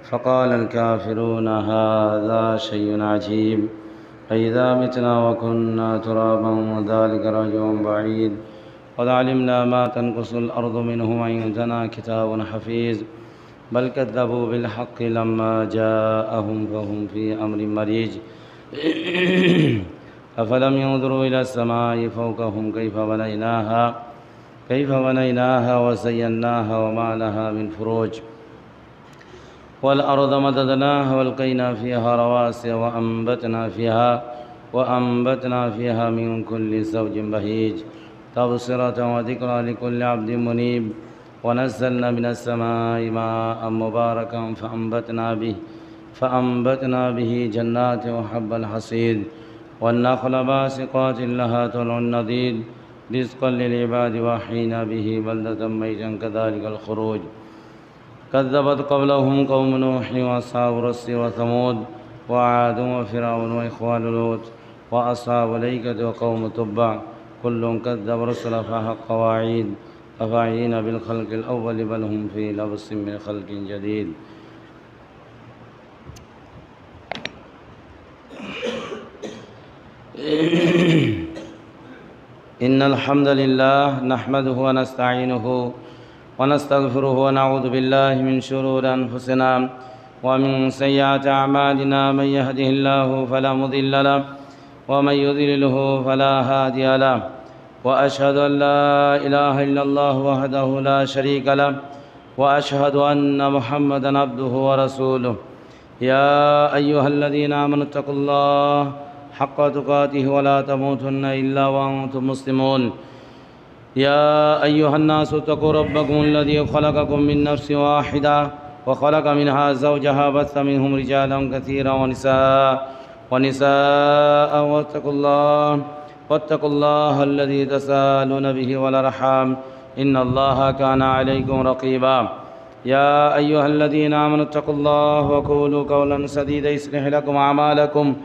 فقال الكافرون هذا شيء عجيب أإذا متنا وكنا ترابا وذلك رجع بعيد قد علمنا ما تنقص الأرض منهم وعندنا كتاب حفيظ بل كذبوا بالحق لما جاءهم فهم في أمر مريج أفلم ينظروا إلى السماء فوقهم كيف بنيناها وزيناها وما لها من فروج والأرض مددناها والقينا فيها رواسي وأنبتنا فيها من كل زوج بهيج تبصرة وذكرى لكل عبد منيب ونزلنا من السماء ماء مباركا فأنبتنا به جنات وحب الحصيد والنخل باسقات لها طلع نضيد رزقا للعباد وأحيينا به بلدة ميتا كذلك الخروج كذبت قبلهم قوم نوح وأصحاب الرس وثمود وعاد وفرعون وإخوان لوط وأصحاب الأيكة وقوم تبع كل كذب رسل فحق وعيد أفعين بالخلق الأول بل هم في لبس من خلق جديد إن الحمد لله نحمده ونستعينه ونستغفره ونعوذ بالله من شرور أنفسنا ومن سيئات أعمالنا من يهده الله فلا مضل له ومن يضلله فلا هادي له وأشهد أن لا إله إلا الله وحده لا شريك له وأشهد أن محمدًا عبده ورسوله يا أيها الذين آمنوا اتقوا الله حق تقاته ولا تموتن إلا وأنتم مسلمون يا أيها الناس اتقوا ربكم الذي خلقكم من نفس واحدة وخلق منها زوجها بث منهم رجالا كثيرا ونساء واتقوا الله الذي تساءلون به والأرحام إن الله كان عليكم رقيبا يا أيها الذين آمنوا اتقوا الله وقولوا قولا سديدا يصلح لكم أعمالكم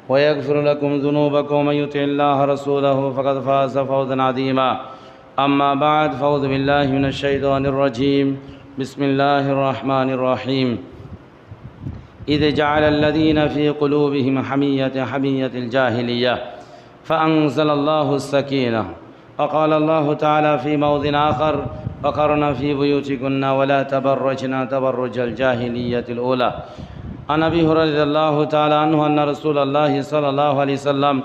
ويغفر لكم ذنوبكم ومن يطع الله ورسوله فقد فاز فوزا عظيما أما بعد فأعوذ بالله من الشيطان الرجيم بسم الله الرحمن الرحيم إذ جعل الذين في قلوبهم حمية الجاهلية فأنزل الله السكينة وقال الله تعالى في موضع آخر وقرن في بيوتكن ولا تبرجن تبرج الجاهلية الأولى عن أبي هريرة رضي الله تعالى عنه أن رسول الله صلى الله عليه وسلم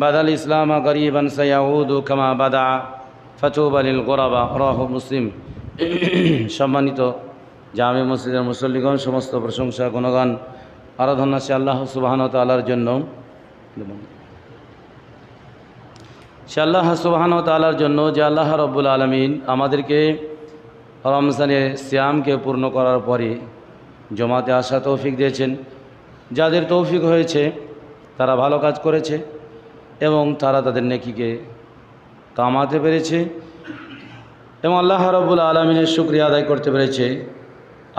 بدأ الإسلام قريبا سيعود كما بدأ فطوبى للغرباء رواه মুসলিম। সম্মানিত জামে মসজিদের মুসল্লিগণ, সমস্ত প্রশংসা গুণগান আরাধনা সে আল্লাহ সুবহানাহু ওয়া তাআলার জন্য। সে আল্লাহ সুবহানাহু ওয়া তাআলার জন্য যে আল্লাহ রাব্বুল আলামিন আমাদেরকে রমজানের সিয়ামকে পূর্ণ করার পরে জমাতে আসা তৌফিক দিয়েছেন। যাদের তৌফিক হয়েছে তারা ভালো কাজ করেছে এবং তারা তাদের নেকিকে কামাতে পেরেছে এবং আল্লাহ রাব্বুল আলামিনের শুকরিয়া আদায় করতে পেরেছে।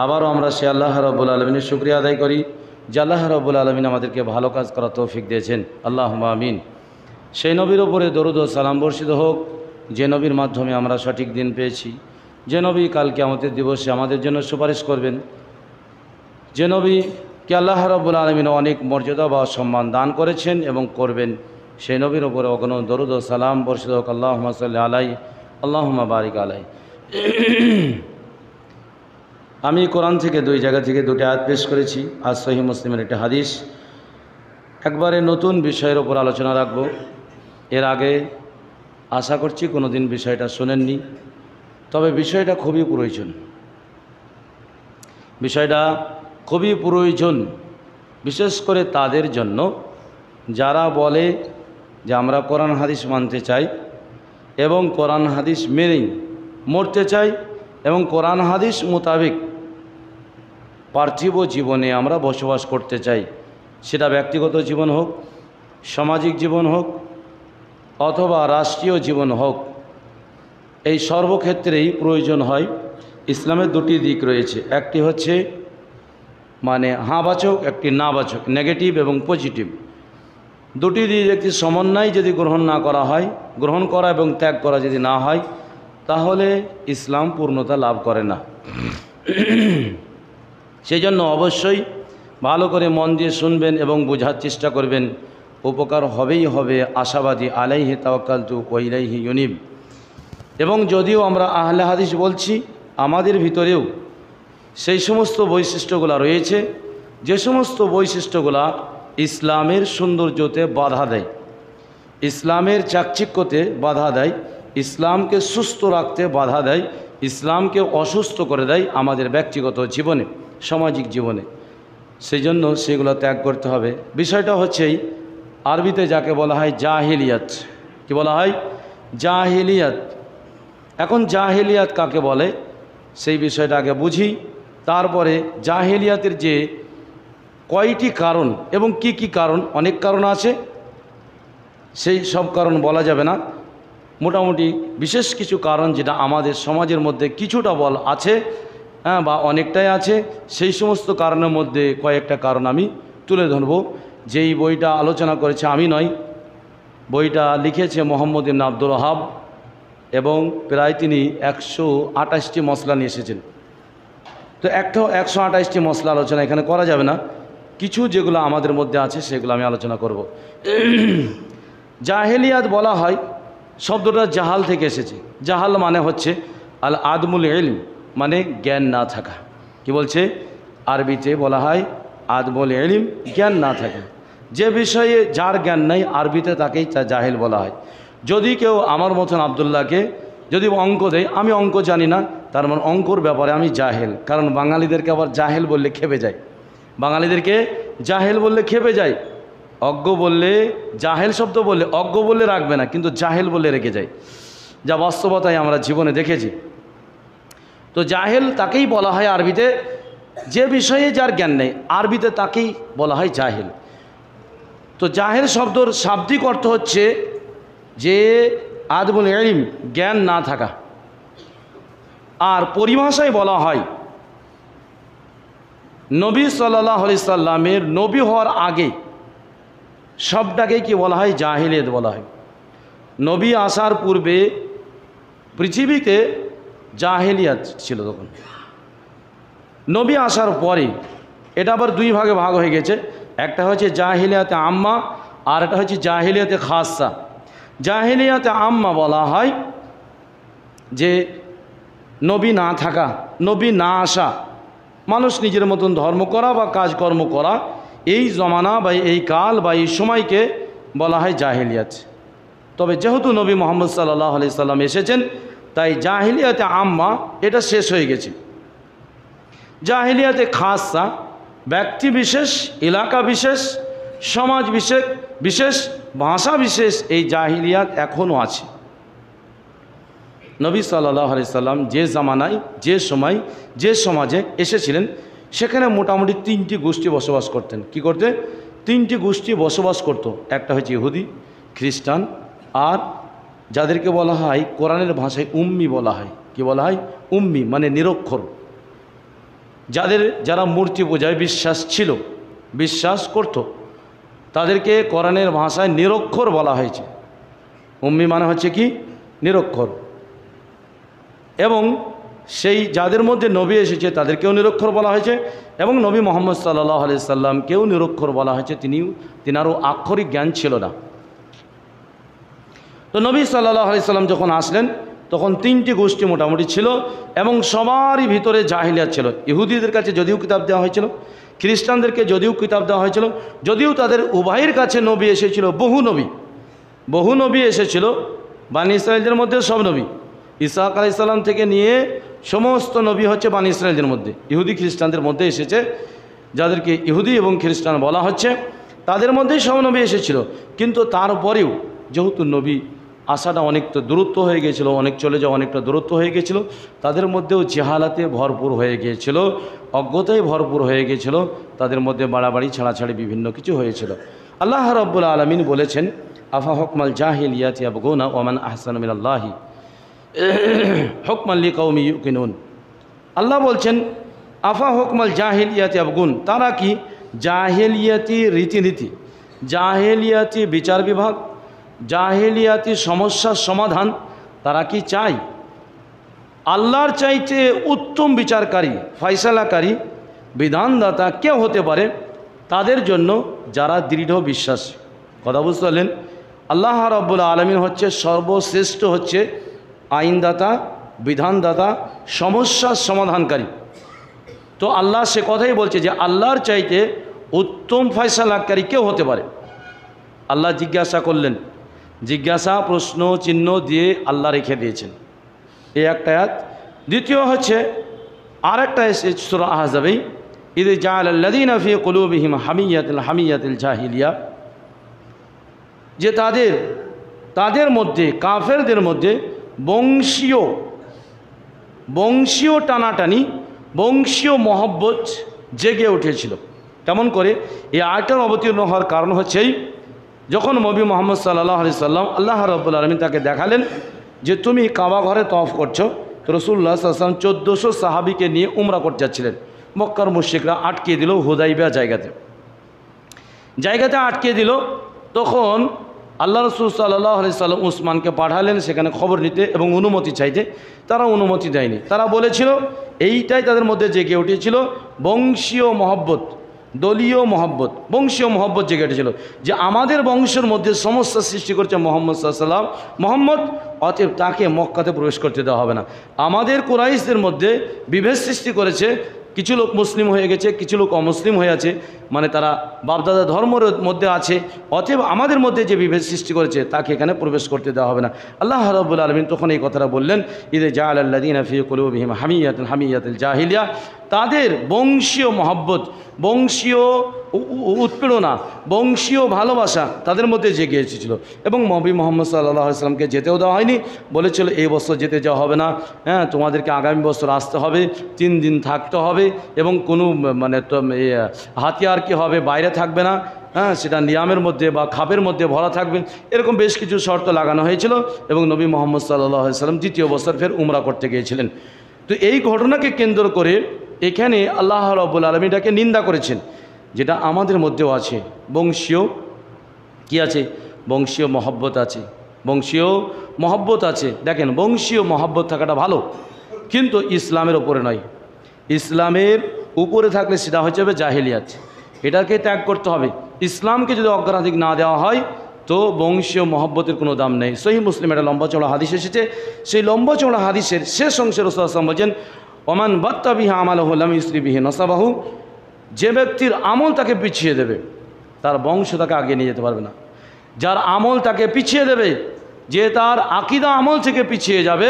আবারও আমরা সে আল্লাহ রাব্বুল আলামিনের শুকরিয়া আদায় করি যে আল্লাহ রাব্বুল আলামিন আমাদেরকে ভালো কাজ করার তৌফিক দিয়েছেন। আল্লাহুম্মা আমিন। সেই নবীর ওপরে দরুদ ও সালাম বর্ষিত হোক যে নবীর মাধ্যমে আমরা সঠিক দিন পেয়েছি, যে নবী কাল কিয়ামতের দিবসে আমাদের জন্য সুপারিশ করবেন, যে নবীকে আল্লাহ রাব্বুল আলামিন অনেক মর্যাদা বা সম্মান দান করেছেন এবং করবেন, সেই নবীর ওপরে অগণন দরুদ ও সালাম বর্ষিত হোক। আল্লাহুম্মা সাল্লি আলাইহি আল্লাহুম্মা বারিক আলাইহি। আমি কোরআন থেকে দুই জায়গা থেকে দুটি আয়াত পেশ করেছি। আজ সহিহ মুসলিমের একটি হাদিস, একবারে নতুন বিষয়ের ওপর আলোচনা রাখব। এর আগে আশা করছি কোনো দিন বিষয়টা শোনেননি, তবে বিষয়টা খুবই প্রয়োজন। বিষয়টা খুবই প্রয়োজন, বিশেষ করে তাদের জন্য যারা বলে যে আমরা কোরআন হাদিস মানতে চাই এবং কোরআন হাদিস মেনেই মরতে চাই এবং কোরআন হাদিস মোতাবেক পার্থিব জীবনে আমরা বসবাস করতে চাই। সেটা ব্যক্তিগত জীবন হোক, সামাজিক জীবন হোক অথবা রাষ্ট্রীয় জীবন হোক, এই সর্বক্ষেত্রেই প্রয়োজন হয়। ইসলামের দুটি দিক রয়েছে, একটি হচ্ছে মানে হাঁবাচক, একটি নাবাচক, নেগেটিভ এবং পজিটিভ। দুটি দিক একটি সমন্বয় যদি গ্রহণ না করা হয়, গ্রহণ করা এবং ত্যাগ করা যদি না হয়, তাহলে ইসলাম পূর্ণতা লাভ করে না। সেই জন্য অবশ্যই ভালো করে মন দিয়ে শুনবেন এবং বোঝার চেষ্টা করবেন। উপকার হবেই হবে, আশাবাদী। আলাইহি তাওয়াক্কালতু ওয়া ইলাইহি ইউনিব। এবং যদিও আমরা আহলে হাদিস বলছি, আমাদের ভিতরেও সেই সমস্ত বৈশিষ্ট্যগুলো রয়েছে যে সমস্ত বৈশিষ্ট্যগুলো ইসলামের সৌন্দর্যতে বাধা দেয়, ইসলামের চাকচিক্যতে বাধা দেয়, ইসলামকে সুস্থ রাখতে বাধা দেয়, ইসলামকে অসুস্থ করে দেয় আমাদের ব্যক্তিগত জীবনে, সামাজিক জীবনে। সেই জন্য সেগুলো ত্যাগ করতে হবে। বিষয়টা হচ্ছেই আরবিতে যাকে বলা হয় জাহিলিয়াত। কি বলা হয়? জাহিলিয়াত। এখন জাহিলিয়াত কাকে বলে সেই বিষয়টা আগে বুঝি, তারপরে জাহিলিয়াতের যে কয়টি কারণ এবং কি কি কারণ, অনেক কারণ আছে, সেই সব কারণ বলা যাবে না, মোটামুটি বিশেষ কিছু কারণ যেটা আমাদের সমাজের মধ্যে কিছুটা বল আছে, বা অনেকটাই আছে, সেই সমস্ত কারণের মধ্যে কয়েকটা কারণ আমি তুলে ধরব। যেই বইটা আলোচনা করেছে আমি নয়, বইটা লিখেছে মোহাম্মদ ইবনে আব্দুল ওয়াহাব এবং প্রায় তিনি 128টি মসলা নিয়ে এসেছেন। তো 128টি মসলা আলোচনা এখানে করা যাবে না, কিছু যেগুলো আমাদের মধ্যে আছে সেগুলো আমি আলোচনা করব। জাহেলিয়াত বলা হয়, শব্দটা জাহাল থেকে এসেছে। জাহাল মানে হচ্ছে আল আদমুল ইলম, মানে জ্ঞান না থাকা। কি বলছে? আরবিতে বলা হয় আদমুল ইলম, জ্ঞান না থাকা। যে বিষয়ে যার জ্ঞান নাই আরবিতে তাকেই জাহেল বলা হয়। যদি কেউ আমার মতন আবদুল্লাহকে যদি অঙ্ক দেয়, আমি অঙ্ক জানি না, তার মানে অঙ্কর ব্যাপারে আমি জাহেল। কারণ বাঙালিদেরকে আবার জাহেল বললে খেপে যায়, বাঙালিদেরকে জাহেল বললে খেপে যায়। অজ্ঞ বললে, জাহেল শব্দ বললে, অজ্ঞ বললে রাখবে না, কিন্তু জাহেল বললে রেখে যায়, যা বাস্তবতায় আমরা জীবনে দেখেছি। তো জাহেল তাকেই বলা হয় আরবিতে, যে বিষয়ে যার জ্ঞান নেই, আরবিতে তাকেই বলা হয় জাহেল। তো জাহেল শব্দর শাব্দিক অর্থ হচ্ছে যে আদমুল ইলম, জ্ঞান না থাকা। আর পরিভাষায় বলা হয় নবী সাল্লাল্লাহু আলাইহি সাল্লামের নবী হওয়ার আগে সবটাকে কি বলা হয়? জাহিলিয়াত বলা হয়। নবী আসার পূর্বে পৃথিবীতে জাহিলিয়াত ছিল। তখন নবী আসার পরে এটা আবার দুই ভাগে ভাগ হয়ে গেছে। একটা হচ্ছে জাহিলিয়াতে আম্মা, আর একটা হচ্ছে জাহিলিয়াতে খাসা। জাহিলিয়াতে আম্মা বলা হয় যে নবী না থাকা, নবী না আসা, মানুষ নিজের মতন ধর্ম করা বা কাজকর্ম করা, এই জমানা বা এই কাল বা এই সময়কে বলা হয় জাহিলিয়াত। তবে যেহেতু নবী মুহাম্মদ সাল্লাল্লাহু আলাইহি সাল্লাম এসেছেন, তাই জাহিলিয়াতে আম্মা এটা শেষ হয়ে গেছে। জাহিলিয়াতে খাসা, ব্যক্তি বিশেষ, এলাকা বিশেষ, সমাজ বিশেষ, ভাষা বিশেষ, এই জাহিলিয়াত এখনও আছে। নবী সাল্লাল্লাহু আলাইহি সাল্লাম যে জামানায়, যে সময়, যে সমাজে এসেছিলেন, সেখানে মোটামুটি 3টি গোষ্ঠী বসবাস করতেন। কি করতে? 3টি গোষ্ঠী বসবাস করত। একটা হচ্ছে ইহুদি, খ্রিস্টান, আর যাদেরকে বলা হয় কোরআনের ভাষায় উম্মি বলা হয়। কি বলা হয়? উম্মি, মানে নিরক্ষর। যারা মূর্তি পূজায় বিশ্বাস করত, তাদেরকে কোরআনের ভাষায় নিরক্ষর বলা হয়েছে। উম্মি মানে হচ্ছে কি? নিরক্ষর। এবং সেই যাদের মধ্যে নবী এসেছে তাদেরকেও নিরক্ষর বলা হয়েছে, এবং নবী মুহাম্মদ সাল্লাল্লাহু আলাইহি সাল্লামকেও নিরক্ষর বলা হয়েছে। তিনারও আক্ষরিক জ্ঞান ছিল না। তো নবী সাল্লাল্লাহু আলাইহি সাল্লাম যখন আসলেন, তখন 3টি গোষ্ঠী মোটামুটি ছিল, এবং সবারই ভিতরে জাহিলিয়াত ছিল। ইহুদিদের কাছে যদিও কিতাব দেওয়া হয়েছিল, খ্রিস্টানদেরকে যদিও কিতাব দেওয়া হয়েছিল, যদিও তাদের উভয়ের কাছে নবী এসেছিল, বহু নবী এসেছিল। বানি ইসরাইলদের মধ্যে সব নবী, ইসহাক আলাইহিস সালাম থেকে নিয়ে সমস্ত নবী হচ্ছে বানি ইসরাইলদের মধ্যে, ইহুদি খ্রিস্টানদের মধ্যে এসেছে। যাদেরকে ইহুদি এবং খ্রিস্টান বলা হচ্ছে, তাদের মধ্যেই সব নবী এসেছিল। কিন্তু তারপরেও যেহেতু নবী আসাটা অনেকটা দূরত্ব হয়ে গিয়েছিল, অনেক চলে যাওয়া অনেকটা দূরত্ব হয়ে গিয়েছিল, তাদের মধ্যেও জেহালাতে ভরপুর হয়ে গিয়েছিল, অজ্ঞতায় ভরপুর হয়ে গিয়েছিল, তাদের মধ্যে বাড়াবাড়ি ছাড়াছাড়ি বিভিন্ন কিছু হয়েছিল। আল্লাহ রাব্বুল আলামিন বলেছেন, আফা হুকমাল জাহিলিয়াতি ইয়াবগুনা ওয়া মান আহসানু মিনাল্লাহি হুকমান লিকাওমি ইউকিনুন। আল্লাহ বলছেন, আফা হুকমাল জাহিলিয়াতি ইয়াবগুন, তারা কি জাহিলিয়াতি রীতিনীতি, জাহিলিয়াতি বিচার বিভাগ, জাহিলিয়াতি সমস্যার সমাধান তারা কি চায়? আল্লাহর চাইতে উত্তম বিচারকারী, ফয়সালাকারী, বিধানদাতা কে হতে পারে? তাদের জন্য যারা দৃঢ় বিশ্বাস। কথা বুঝতে পারলেন? আল্লাহ রাব্বুল আলামিন হচ্ছে সর্বশ্রেষ্ঠ, হচ্ছে আইনদাতা, বিধানদাতা, সমস্যার সমাধানকারী। তো আল্লাহ সে কথাই বলছে যে আল্লাহর চাইতে উত্তম ফয়সালাকারী কেউ হতে পারে? আল্লাহ জিজ্ঞাসা করলেন, জিজ্ঞাসা প্রশ্ন চিহ্ন দিয়ে আল্লাহ রেখে দিয়েছেন। এই একটা আয়াত। দ্বিতীয় হচ্ছে আর একটা এসে সূরা আহজাবেই, ইদ জাআলাল্লাযীনা ফী কুলূবিহিম হামিয়াতুল জাহিলিয়া, যে তাদের মধ্যে, কাফেরদের মধ্যে বংশীয় টানাটানি, বংশীয় মহব্বত জেগে উঠেছিল। কেমন করে? এই আয়াতটার অবতীর্ণ হওয়ার কারণ হচ্ছেই, যখন নবী মুহাম্মদ সাল্লাল্লাহু আলাইহি সাল্লাম, আল্লাহ রাব্বুল আলামিন তাকে দেখালেন যে তুমি কাবা ঘরে তওয়াফ করছো। তো রাসূলুল্লাহ সাল্লাল্লাহু আলাইহি ওয়াসাল্লাম 1400 সাহাবীকে নিয়ে উমরা করতে যাচ্ছিলেন। মক্কার মুশরিকরা আটকে দিল হুদাইবিয়া জায়গাতে আটকে দিল। তখন আল্লাহ রাসূল সাল্লাল্লাহু আলাইহি সাল্লাম উসমানকে পাঠালেন সেখানে খবর নিতে এবং অনুমতি চাইতে। তারা অনুমতি দেয়নি। তারা বলেছিল, এইটাই তাদের মধ্যে জেগে উঠেছিল বংশীয় মহব্বত, দলীয় মহব্বত, বংশীয় মহব্বত জেগে উঠেছিল যে আমাদের বংশের মধ্যে সমস্যা সৃষ্টি করছে মোহাম্মদ সাল্লাল্লাহু আলাইহি ওয়াসাল্লাম, মোহাম্মদ, অতএব তাকে মক্কাতে প্রবেশ করতে দেওয়া হবে না। আমাদের কুরাইশদের মধ্যে বিভেদ সৃষ্টি করেছে, কিছু লোক মুসলিম হয়ে গেছে, কিছু লোক অমুসলিম হয়ে আছে, মানে তারা বাপদাদা ধর্মের মধ্যে আছে, অতএব আমাদের মধ্যে যে বিভেদ সৃষ্টি করেছে তাকে এখানে প্রবেশ করতে দেওয়া হবে না। আল্লাহ রাব্বুল আলামিন তখন এই কথাটা বললেন, ইদে জাআলাল্লাযীনা ফী কুলূবিহিম হামিয়াতুল জাহিলিয়া, তাদের বংশীয় মহব্বত, বংশীয় উৎপীড়না, বংশীয় ভালোবাসা তাদের মধ্যে জেগে এসেছিল। এবং নবী মুহাম্মদ সাল্লাল্লাহু আলাইহি সাল্লামকে যেতেও দেওয়া হয়নি, বলেছিল এই বছর যেতে যাওয়া হবে না, হ্যাঁ তোমাদেরকে আগামী বছর আসতে হবে, 3 দিন থাকতে হবে, এবং কোনো মানে হাতিয়ার কি হবে বাইরে থাকবে না, হ্যাঁ সেটা নিয়ামের মধ্যে বা খাপের মধ্যে ভরা থাকবে, এরকম বেশ কিছু শর্ত লাগানো হয়েছিল। এবং নবী মুহাম্মদ সাল্লাল্লাহু আলাইহি সাল্লাম দ্বিতীয় বছর ফের উমরা করতে গিয়েছিলেন। তো এই ঘটনাকে কেন্দ্র করে এখানে আল্লাহ রাব্বুল আলামিন এটাকে নিন্দা করেছেন, যেটা আমাদের মধ্যেও আছে। বংশীয় কি আছে? বংশীয় মহব্বত আছে, বংশীয় মহব্বত আছে। দেখেন, বংশীয় মহব্বত থাকাটা ভালো, কিন্তু ইসলামের ওপরে নয়। ইসলামের উপরে থাকলে সেটা হয়ে যাবে জাহেলিয়াত, এটাকে ত্যাগ করতে হবে। ইসলামকে যদি অগ্রাধিক না দেওয়া হয় তো বংশীয় মহব্বতের কোনো দাম নেই। সহিহ মুসলিম একটা লম্বা চওড়া হাদিস এসেছে, সেই লম্বা চওড়া হাদিসের শেষ অংশে রাসূল সাল্লাল্লাহু আলাইহি ওয়াসাল্লাম বলেন, ওমান বাত্তা বিহি আমালুহু লাম ইসরি বিহি নাসাবাহু, যে ব্যক্তির আমল তাকে পিছিয়ে দেবে তার বংশ তাকে আগে নিয়ে যেতে পারবে না। যার আমল তাকে পিছিয়ে দেবে, যে তার আকীদা আমল থেকে পিছিয়ে যাবে,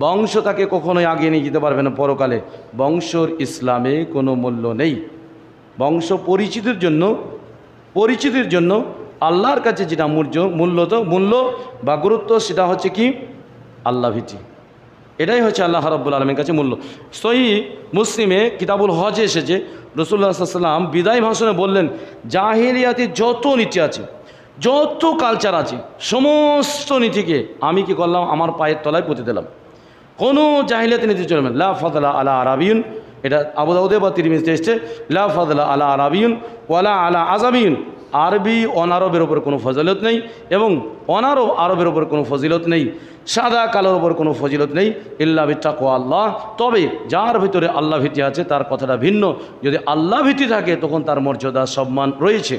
বংশ তাকে কখনোই আগে নিয়ে যেতে পারবে না পরকালে। বংশর ইসলামে কোনো মূল্য নেই। বংশ পরিচিতির জন্য আল্লাহর কাছে যেটা মূল্য বা গুরুত্ব, সেটা হচ্ছে কি? আল্লাহ ভীতি। এটাই হচ্ছে আল্লাহ রাব্বুল আলামিনের কাছে মূল্য। সহিহ মুসলিমে কিতাবুল হজে এসেছে, রাসূলুল্লাহ সাল্লাল্লাহু আলাইহি ওয়াসাল্লাম বিদায় ভাষণে বললেন, জাহেলিয়াতে যত নীতি আছে, যত কালচার আছে, সমস্ত নীতিকে আমি কি করলাম? আমার পায়ের তলায় পুঁতে দিলাম। কোনো জাহেলিয়াতি নীতি চলবে না। লা ফাদলা আলা আরাবিয়ুন, এটা আবু দাউদে বা তিরমিজিতে এসেছে, লা ফাদলা আলা আরাবিয়ুন ওয়ালা আলা আজাবিয়ুন, আরবি অনারবের ওপর কোনো ফজিলত নেই এবং অনারব আরবের ওপর কোনো ফজিলত নেই, সাদা কালোর ওপর কোনো ফজিলত নেই, ইল্লা বিত্তাকওয়া আল্লাহ, তবে যার ভিতরে আল্লাহ ভীতি আছে তার কথাটা ভিন্ন। যদি আল্লাহ ভীতি থাকে তখন তার মর্যাদা সম্মান রয়েছে।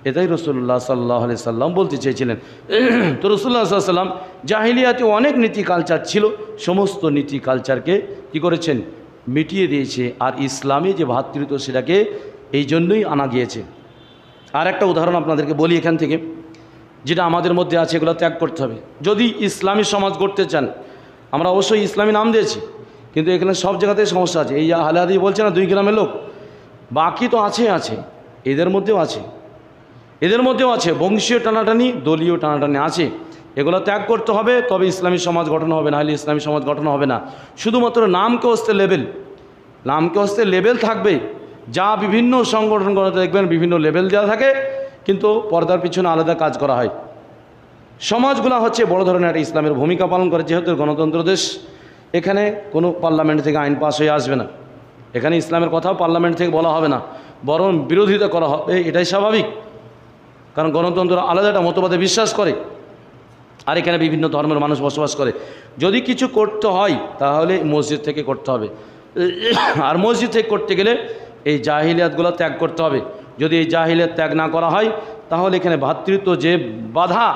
এটাই রাসূলুল্লাহ সাল্লাল্লাহু আলাইহি সাল্লাম বলতে চেয়েছিলেন। তো রাসূলুল্লাহ সাল্লাল্লাহু আলাইহি সাল্লাম জাহিলিয়াতে অনেক নীতি কালচার ছিল, সমস্ত নীতি কালচারকে কি করেছেন? মিটিয়ে দিয়েছে। আর ইসলামে যে ভ্রাতৃত্ব, সেটাকে এই জন্যই আনা গিয়েছে। আর একটা উদাহরণ আপনাদেরকে বলি এখান থেকে, যেটা আমাদের মধ্যে আছে, এগুলো ত্যাগ করতে হবে। যদি ইসলামী সমাজ গড়তে চান, আমরা অবশ্যই ইসলামী নাম দিয়েছি, কিন্তু এখানে সব জায়গাতেই সমস্যা আছে। এই আহলে হাদিস বলছে না 2 গ্রামের লোক, বাকি তো আছে, এদের মধ্যেও আছে বংশীয় টানাটানি, দলীয় টানাটানি আছে। এগুলো ত্যাগ করতে হবে, তবে ইসলামী সমাজ গঠন হবে, না হলে ইসলামী সমাজ গঠন হবে না। শুধুমাত্র নামকে হস্তে লেবেল থাকবে। যা বিভিন্ন সংগঠনগুলোতে দেখবেন বিভিন্ন লেভেল দেওয়া থাকে, কিন্তু পর্দার পিছনে আলাদা কাজ করা হয়। সমাজগুলো হচ্ছে বড় ধরনের একটা ইসলামের ভূমিকা পালন করে। যেহেতু গণতন্ত্র দেশ, এখানে কোনো পার্লামেন্ট থেকে আইন পাস হয়ে আসবে না, এখানে ইসলামের কথাও পার্লামেন্ট থেকে বলা হবে না, বরং বিরোধিতা করা হবে। এটাই স্বাভাবিক, কারণ গণতন্ত্র আলাদা একটা মতবাদে বিশ্বাস করে, আর এখানে বিভিন্ন ধর্মের মানুষ বসবাস করে। যদি কিছু করতে হয় তাহলে মসজিদ থেকে করতে হবে, আর মসজিদ থেকে করতে গেলে এই জাহিলিয়াতগুলো ত্যাগ করতে হবে। যদি এই জাহিলিয়াত ত্যাগ না করা হয় তাহলে এখানে ভ্রাতৃত্ব যে বাধা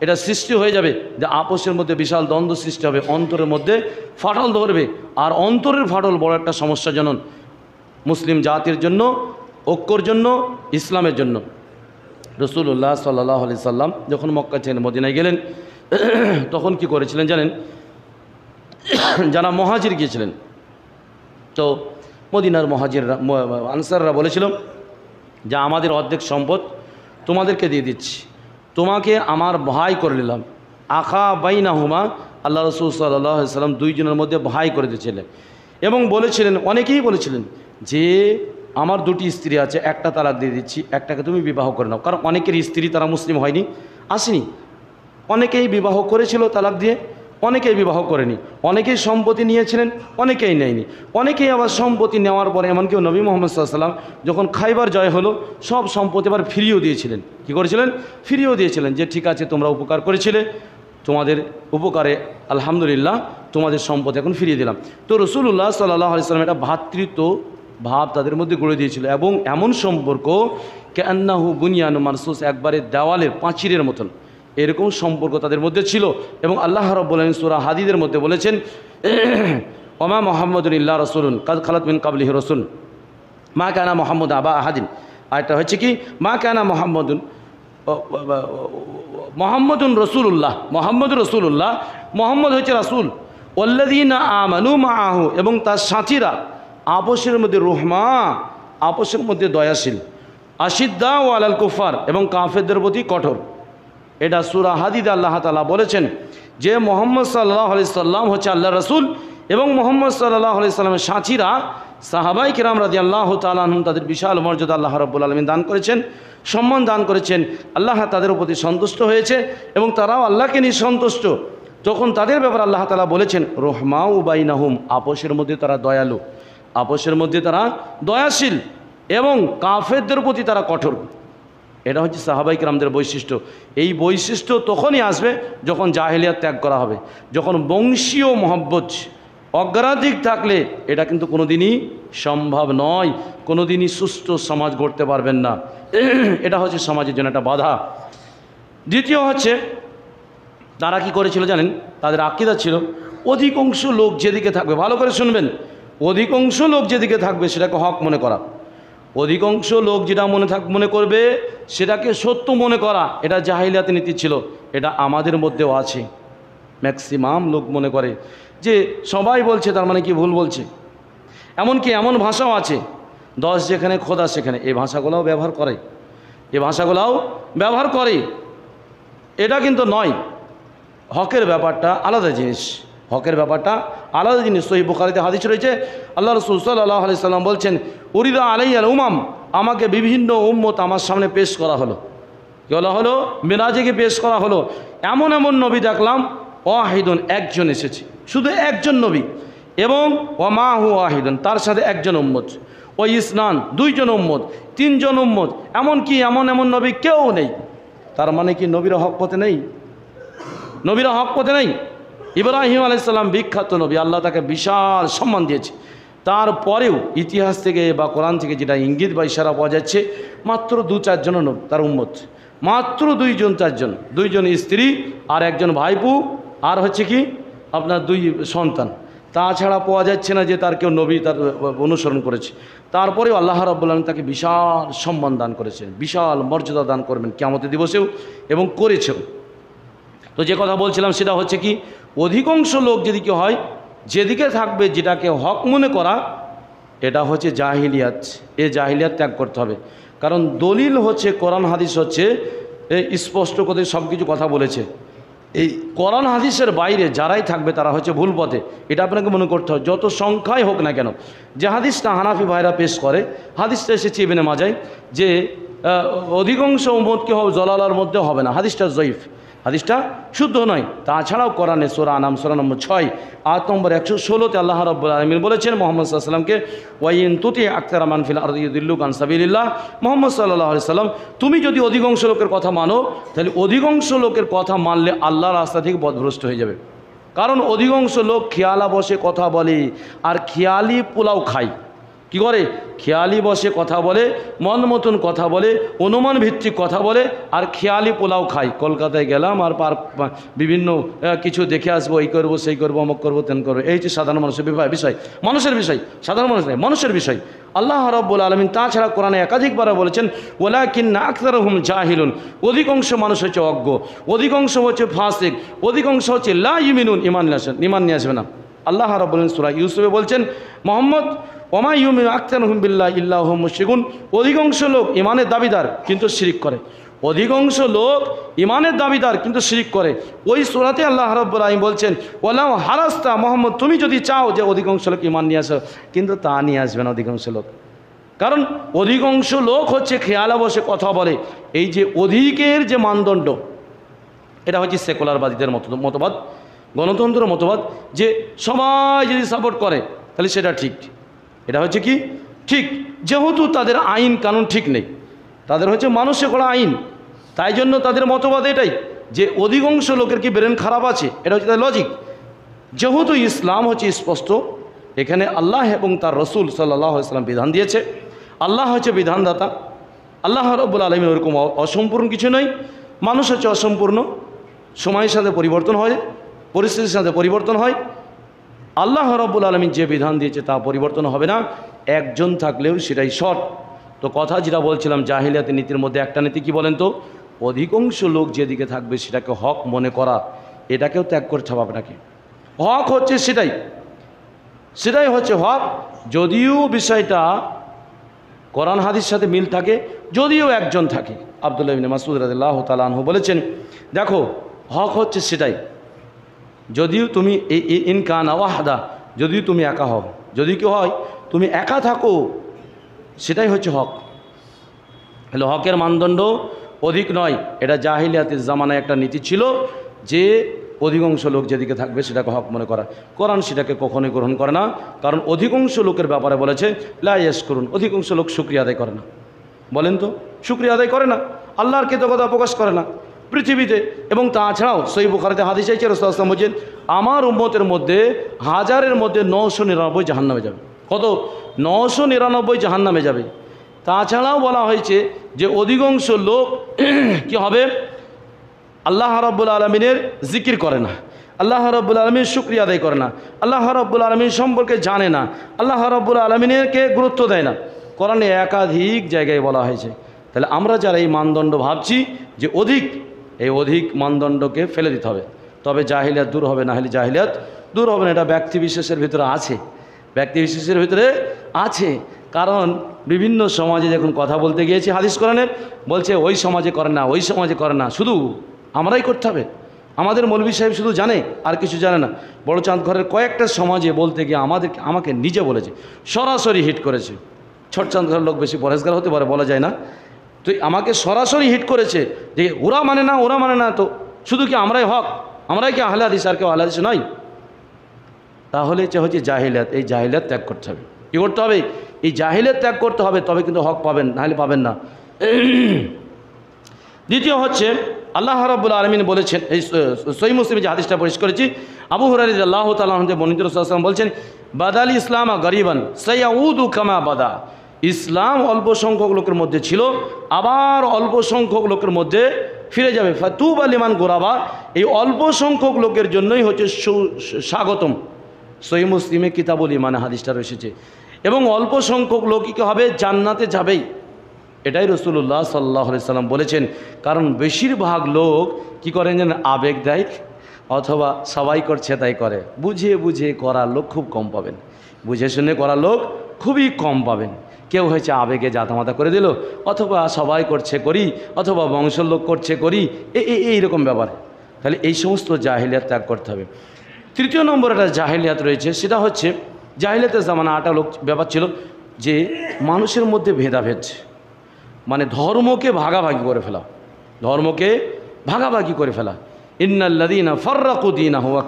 এটা সৃষ্টি হয়ে যাবে, যে আপোষের মধ্যে বিশাল দ্বন্দ্ব সৃষ্টি হবে, অন্তরের মধ্যে ফাটল ধরবে। আর অন্তরের ফাটল বড় একটা সমস্যাজনক মুসলিম জাতির জন্য, ঐক্যর জন্য, ইসলামের জন্য। রাসূলুল্লাহ সাল্লাল্লাহু আলাইহি সাল্লাম যখন মক্কা ছেড়ে মদিনায় গেলেন তখন কি করেছিলেন জানেন? যারা মুহাজির গিয়েছিলেন, তো মদিনার মুহাজিররা আনসাররা বলেছিল যে আমাদের অর্ধেক সম্পদ তোমাদেরকে দিয়ে দিচ্ছি, তোমাকে আমার ভাই করে নিলাম। আখা বাইনাহুমা, আল্লাহ রাসূল সাল্লাল্লাহু আলাইহি সাল্লাম দুইজনের মধ্যে ভাই করে দিয়েছিলেন। এবং বলেছিলেন, অনেকেই বলেছিলেন যে আমার দুটি স্ত্রী আছে, একটা তালাক দিয়ে দিচ্ছি, একটাকে তুমি বিবাহ করে নাও। কারণ অনেকের স্ত্রী তারা মুসলিম হয়নি, আসেনি। অনেকেই বিবাহ করেছিল তালাক দিয়ে, অনেকেই বিবাহ করেনি। অনেকেই সম্পত্তি নিয়েছিলেন, অনেকেই নেয়নি। অনেকেই আবার সম্পত্তি নেওয়ার পরে, এমনকি নবী মুহাম্মদ সাল্লাল্লাহু আলাইহি ওয়াসাল্লাম যখন খাইবার জয় হলো সব সম্পত্তি আবার ফিরিয়েও দিয়েছিলেন। কী করেছিলেন? ফিরিয়েও দিয়েছিলেন, যে ঠিক আছে তোমরা উপকার করেছিলে, তোমাদের উপকারে আলহামদুলিল্লাহ তোমাদের সম্পদ এখন ফিরিয়ে দিলাম। তো রাসূলুল্লাহ সাল্লাল্লাহু আলাইহি ওয়াসাল্লাম এটা ভ্রাতৃত্ব ভাব তাদের মধ্যে গড়ে দিয়েছিল, এবং এমন সম্পর্ক কান্নাহু বুনিয়ানুম মারসুস, একবারে দেওয়ালের পাঁচিরের মতন এরকম সম্পর্ক তাদের মধ্যে ছিল। এবং আল্লাহ রাব্বুল আলামিন সূরা হাদীদের মধ্যে বলেছেন, ওমা মুহাম্মাদুন ইল্লা রাসূলুন কাদ খালাত মিন কাবলিহি রাসূল মা কানা মুহাম্মাদ আবা আহাদিন। আরেকটা হচ্ছে কি, মা কানা মুহাম্মাদুন রাসূলুল্লাহ, মুহাম্মাদুর রাসূলুল্লাহ, মুহাম্মদ হচ্ছে রাসূল। ওয়াল্লাযীনা আমানু মাআহু, এবং তার সাথীরা আপোষের মধ্যে রহমা, আপোষের মধ্যে দয়াশীল। আশিদ্দাউ আলাল কুফার, এবং কাফেরদের প্রতি কঠোর। এটা সূরা হাদীদে আল্লাহ তাআলা বলেছেন যে মুহাম্মদ সাল্লাল্লাহু আলাইহি সাল্লাম হচ্ছে আল্লাহর রাসূল, এবং মুহাম্মদ সাল্লাল্লাহু আলাইহি সাল্লামের সাথীরা সাহাবায়ে কিরাম রাদিয়াল্লাহু তাআলা আনহুম, তাদের বিশাল মর্যাদা আল্লাহ রাব্বুল আলামিন দান করেছেন, সম্মান দান করেছেন। আল্লাহ তাদের প্রতি সন্তুষ্ট হয়েছে এবং তারাও আল্লাহকে নিয়ে সন্তুষ্ট। তখন তাদের ব্যাপারে আল্লাহ তাআলা বলেছেন রহমাউ বাইনাহুম, আপোষের মধ্যে তারা দয়ালু, আপোষের মধ্যে তারা দয়াশীল, এবং কাফেরদের প্রতি তারা কঠোর। এটা হচ্ছে সাহাবায়ে কিরামদের বৈশিষ্ট্য। এই বৈশিষ্ট্য তখনই আসবে যখন জাহেলিয়াত ত্যাগ করা হবে, যখন বংশীয় মহব্বত অগ্রাধিক থাকলে এটা কিন্তু কোনো দিনই সম্ভব নয়, কোনো দিনই সুস্থ সমাজ গড়তে পারবেন না। এটা হচ্ছে সমাজের জন্য একটা বাধা। দ্বিতীয় হচ্ছে তারা কি করেছিল জানেন? তাদের আকীদা ছিল অধিকাংশ লোক যেদিকে থাকবে, ভালো করে শুনবেন, অধিকাংশ লোক যেদিকে থাকবে সেটাকে হক মনে করা। অধিকাংশ লোক যেটা মনে করবে সেটাকে সত্য মনে করা, এটা জাহিলিয়াত নীতি ছিল। এটা আমাদের মধ্যেও আছে। ম্যাক্সিমাম লোক মনে করে যে সবাই বলছে তার মানে কি ভুল বলছে। এমনকি এমন ভাষাও আছে, 10 যেখানে খোদা সেখানে, এই ভাষাগুলোও ব্যবহার করে, এই ভাষাগুলোও ব্যবহার করে। এটা কিন্তু নয়। হকের ব্যাপারটা আলাদা জিনিস, হকের ব্যাপারটা আলাদা জিনিস। সহিহ বুখারীতে হাদিস রয়েছে, আল্লাহ রাসূল সাল্লাল্লাহু আলাইহি সাল্লাম বলছেন, উরিদা আলাইয়াল উমাম, আমাকে বিভিন্ন উম্মত আমার সামনে পেশ করা হলো। কি বলা হলো? মেরাজে পেশ করা হলো। এমন এমন নবী দেখলাম, ওয়াহিদুন, একজন এসেছে, শুধু একজন নবী, এবং ওয়ামাহু ওয়াহিদুন, তার সাথে একজন উম্মত, ও ইসনান, 2 জন উম্মত, 3 জন উম্মত, এমনকি এমন এমন নবী কেউ নেই। তার মানে কি নবীরা হক পথে নেই? নবীরা হক পথে নেই। ইব্রাহিম আলাইহিস সালাম বিখ্যাত নবী, আল্লাহ তাকে বিশাল সম্মান দিয়েছে। তারপরেও ইতিহাস থেকে বা কোরআন থেকে যেটা ইঙ্গিত বা ইশারা পাওয়া যাচ্ছে, মাত্র 2-4 জন তার উম্মত, মাত্র 2-4 জন, 2 জন স্ত্রী আর 1 জন ভাইপু, আর হচ্ছে কি আপনার 2 সন্তান। তাছাড়া পাওয়া যাচ্ছে না যে তার কেউ নবী তার অনুসরণ করেছে। তারপরেও আল্লাহ রাব্বুল আলামিন তাকে বিশাল সম্মান দান করেছেন, বিশাল মর্যাদা দান করবেন কিয়ামতের দিবসেও, এবং করেছেও। তো যে কথা বলছিলাম সেটা হচ্ছে কি, অধিকাংশ লোক যেদিকে হয়, যেদিকে থাকবে যেটাকে হক মনে করা, এটা হচ্ছে জাহিলিয়াত। এই জাহিলিয়াত ত্যাগ করতে হবে। কারণ দলিল হচ্ছে কোরআন হাদিস, হচ্ছে স্পষ্ট করে সব কিছু কথা বলেছে। এই কোরআন হাদিসের বাইরে যারাই থাকবে তারা হচ্ছে ভুল পথে, এটা আপনাকে মনে করতে হবে, যত সংখ্যাই হোক না কেন। যে হাদিসটা হানাফি ভাইরা পেশ করে, হাদিসটা এসেছে ইবনে মাজায়, যে অধিকাংশ উম্মতকে হবে জলালার মধ্যে হবে না, হাদিসটা জয়ীফ, হাদিসটা শুদ্ধ নয়। তাছাড়াও কোরআনে সূরা আনাম সূরা নম্বর 6 আয়াত নম্বর 116-তে আল্লাহ রাব্বুল আলামিন বলেছেন মুহাম্মদ সাল্লাল্লাহু আলাইহি ওয়াসাল্লামকে, ওয়াইন তুতি আকতারা মান ফিল আরদি ইউদিল্লুকা আন সাবিলিল্লাহ, মুহাম্মদ সাল্লাল্লাহু আলাইহি ওয়াসাল্লাম, তুমি যদি অধিকাংশ লোকের কথা মানো, তাহলে অধিকাংশ লোকের কথা মানলে আল্লাহর রাস্তা থেকে পথভ্রষ্ট হয়ে যাবে। কারণ অধিকাংশ লোক খেয়ালা বসে কথা বলে আর খেয়ালি পোলাও খায়। কি করে? খেয়ালি বসে কথা বলে, মন মতন কথা বলে, অনুমান ভিত্তিক কথা বলে, আর খেয়ালি পোলাও খাই। কলকাতায় গেলাম আর বিভিন্ন কিছু দেখে আসবো, এই করবো সেই করবো, অমুক করবো তেন করবো। এই হচ্ছে সাধারণ মানুষের বিষয়, মানুষের বিষয়, সাধারণ মানুষ নয়, মানুষের বিষয়। আল্লাহ রাব্বুল আলামিন তাছাড়া কোরআনে একাধিকবার বলেছেন ওয়ালাকিন্না আকসারুহুম জাহিলুন, অধিকাংশ মানুষ হচ্ছে অজ্ঞ, অধিকাংশ হচ্ছে ফাসিক, অধিকাংশ হচ্ছে লা ইউমিনুন, ঈমান নিয়ে আসবে না। আল্লাহ রাব্বুল আলামিন সূরা ইউসুফে বলছেন মুহাম্মদ ওমা ইউমিনু আকসারুহুম বিল্লাহি ইল্লা হুম মুশরিকুন, অধিকাংশ লোক ইমানের দাবিদার কিন্তু শিরিক করে, অধিকাংশ লোক ইমানের দাবিদার কিন্তু শিরিক করে। ওই সূরাতে আল্লাহ রাব্বুল আলামিন বলছেন ওয়ালাউ হারাস্তা, মুহাম্মদ তুমি যদি চাও যে অধিকাংশ লোক ইমান নিয়ে আসো, কিন্তু তা নিয়ে আসবে না অধিকাংশ লোক। কারণ অধিকাংশ লোক হচ্ছে খেয়ালে বসে কথা বলে। এই যে অধিকের যে মানদণ্ড, এটা হচ্ছে সেকুলারবাদীদের মতবাদ, গণতন্ত্র মতবাদ, যে সবাই যদি সাপোর্ট করে তাহলে সেটা ঠিক। এটা হচ্ছে কি ঠিক, যেহেতু তাদের আইন কানুন ঠিক নেই, তাদের হচ্ছে মানুষে করা আইন, তাই জন্য তাদের মতবাদ এটাই যে অধিকাংশ লোকের কি ব্রেন খারাপ আছে, এটা হচ্ছে তাদের লজিক। যেহেতু ইসলাম হচ্ছে স্পষ্ট, এখানে আল্লাহ এবং তার রসুল সাল্লাল্লাহু আলাইহি ওয়াসাল্লাম বিধান দিয়েছে, আল্লাহ হচ্ছে বিধানদাতা, আল্লাহ রাব্বুল আলামিন ওরকম অসম্পূর্ণ কিছু নয়, মানুষ হচ্ছে অসম্পূর্ণ, সময়ের সাথে পরিবর্তন হয়, পরিস্থিতির সাথে পরিবর্তন হয়। আল্লাহ রাব্বুল আলামিন যে বিধান দিয়েছে তা পরিবর্তন হবে না, একজন থাকলেও সেটাই সৎ। তো কথা যেটা বলছিলাম, জাহিলিয়াতের নীতির মধ্যে একটা নীতি কি বলেন তো, অধিকাংশ লোক যেদিকে থাকবে সেটাকে হক মনে করা, এটাকেও ত্যাগ করতে হবে আপনাকে। হক হচ্ছে সেটাই হচ্ছে হক, যদিও বিষয়টা কোরআন হাদিসের সাথে মিল থাকে, যদিও একজন থাকে। আব্দুল্লাহ ইবনে মাসউদ রাদিয়াল্লাহু তাআলা আনহু বলেছেন, দেখো হক হচ্ছে সেটাই, যদিও তুমি ইনকান ওয়াহদা, যদিও তুমি একা হও, যদি কি হয় তুমি একা থাকো, সেটাই হচ্ছে হক। হলো হকের মানদণ্ড অধিক নয়। এটা জাহিলিয়াতের জামানায় একটা নীতি ছিল যে অধিকাংশ লোক যেদিকে থাকবে সেটাকে হক মনে করা। কোরআন সেটাকে কখনোই গ্রহণ করে না, কারণ অধিকাংশ লোকের ব্যাপারে বলেছে লা ইয়াশকুরুন, অধিকাংশ লোক শুকরিয়া আদায় করে না। বলেন তো, শুকরিয়া আদায় করে না, আল্লাহর কৃতজ্ঞতা প্রকাশ করে না পৃথিবীতে। এবং তাছাড়াও সহিহ বুখারীতে হাদিস আছে, রাসূলুল্লাহ সাল্লাল্লাহু আলাইহি ওয়াসাল্লাম বলেছেন আমার উম্মতের মধ্যে 1000-এর মধ্যে 999 জাহান্নামে যাবে। কত? 999 জাহান্নামে যাবে। তাছাড়াও বলা হয়েছে যে অধিকাংশ লোক কি হবে, আল্লাহ রাব্বুল আলামিনের জিকির করে না, আল্লাহ রাব্বুল আলামিন শুকরিয়া আদায় করে না, আল্লাহ রাব্বুল আলামিন সম্পর্কে জানে না, আল্লাহ রাব্বুল আলামিনকে গুরুত্ব দেয় না। কোরআনে একাধিক জায়গায় বলা হয়েছে। তাহলে আমরা যারা এই মানদণ্ড ভাবছি যে অধিক, এই অধিক মানদণ্ডকে ফেলে দিতে হবে, তবে জাহিলিয়াত দূর হবে, না হলে জাহিলিয়াত দূর হবে না। এটা ব্যক্তি বিশেষের ভিতরে আছে, ব্যক্তি বিশেষের ভিতরে আছে। কারণ বিভিন্ন সমাজে যখন কথা বলতে গিয়েছি হাদিস কোরআনের, বলছে ওই সমাজে করে না, ওই সমাজে করে না, শুধু আমরাই করতে হবে। আমাদের মৌলভী সাহেব শুধু জানে আর কিছু জানে না। বড় চাঁদ ঘরের কয়েকটা সমাজে বলতে গিয়ে আমাকে নিজে বলেছে, সরাসরি হিট করেছে। ছোট চাঁদ ঘরের লোক বেশি পরেশগার হতে পারে, বলা যায় না, তো আমাকে সরাসরি হিট করেছে যে ওরা মানে না, ওরা মানে না, তো শুধু কি আমরাই হক, আমরাই কি আহলে হাদিস, আর কেউ আহলে হাদিস নয়? তাহলে হচ্ছে জাহিলিয়াত। এই জাহিলিয়াত ত্যাগ করতে হবে। কী করতে হবে? এই জাহিলিয়াত ত্যাগ করতে হবে, তবে কিন্তু হক পাবেন, নাহলে পাবেন না। দ্বিতীয় হচ্ছে আল্লাহ রাব্বুল আলামিন বলেছেন, এই সহিহ মুসলিমে যে হাদিসটা পেশ করেছি, আবু হুরায়রা রাদিয়াল্লাহু তাআলা আনহু বর্ণিত রাসূলুল্লাহ সাল্লাল্লাহু আলাইহি ওয়াসাল্লাম বলছেন বাদাল ইসলামা গরিবান সায়াউদু কামা বাদা। ইসলাম অল্প সংখ্যক লোকের মধ্যে ছিল, আবার অল্প সংখ্যক লোকের মধ্যে ফিরে যাবে। ফাতুবা লিমান গুরাবা, এই অল্প সংখ্যক লোকের জন্যই হচ্ছে স্বাগতম। সহিহ মুসলিমে কিতাবুল ঈমানে হাদিসটা এসেছে। এবং অল্প সংখ্যক লোকই কি হবে, জান্নাতে যাবেই, এটাই রাসূলুল্লাহ সাল্লাল্লাহু আলাইহি সাল্লাম বলেছেন। কারণ বেশিরভাগ লোক কি করেন যেন আবেগ দেয়, অথবা সবাই করছে তাই করে। বুঝে বুঝে করার লোক খুব কম পাবেন, বুঝে শুনে করার লোক খুবই কম পাবেন। কেউ হয়েছে আবেগে জাতামাতা করে দিল, অথবা সবাই করছে করি, অথবা বংশের লোক করছে করি, এইরকম ব্যাপার। তাহলে এই সমস্ত জাহিলিয়াত ত্যাগ করতে হবে। তৃতীয় নম্বর একটা জাহিলিয়াত রয়েছে, সেটা হচ্ছে জাহিলিয়াতের জামানা লোক ব্যাপার ছিল যে মানুষের মধ্যে ভেদাভেদ, মানে ধর্মকে ভাগাভাগি করে ফেলা, ধর্মকে ভাগাভাগি করে ফেলা। ইন্নাল্লাযীনা ফাররাকু দীনাহুম ওয়া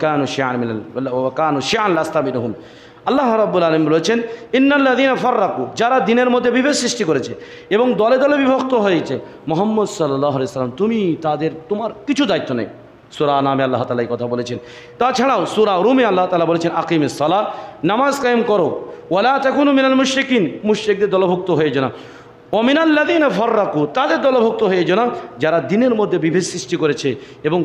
কানু শিয়া'আন লাস্তা মিনহুম। আল্লাহ রাব্বুল আলামিন বলেছেন ইন্নাল্লাযীনা ফাররাকু, যারা দিনের মধ্যে বিভেদ সৃষ্টি করেছে এবং দলে দলে বিভক্ত হয়েছে, মুহাম্মদ সাল্লাল্লাহু আলাইহি সাল্লাম তুমি তোমার কিছু দায়িত্ব নেই, সূরা নামে আল্লাহ তাআলা এই কথা বলেছেন। তাছাড়াও সূরা রুমে আল্লাহ তাআলা বলেছেন আকিমিস সালাহ, নামাজ কায়েম করো, ওয়ালা তাকুনু মিনাল মুশরিকিন, মুশরিকদের দলভুক্ত হয়ে যেও না, ওয়া মিনাল্লাযীনা ফাররাকু, তাদের দলভুক্ত হয়ে যেও না যারা দিনের মধ্যে বিভেদ সৃষ্টি করেছে এবং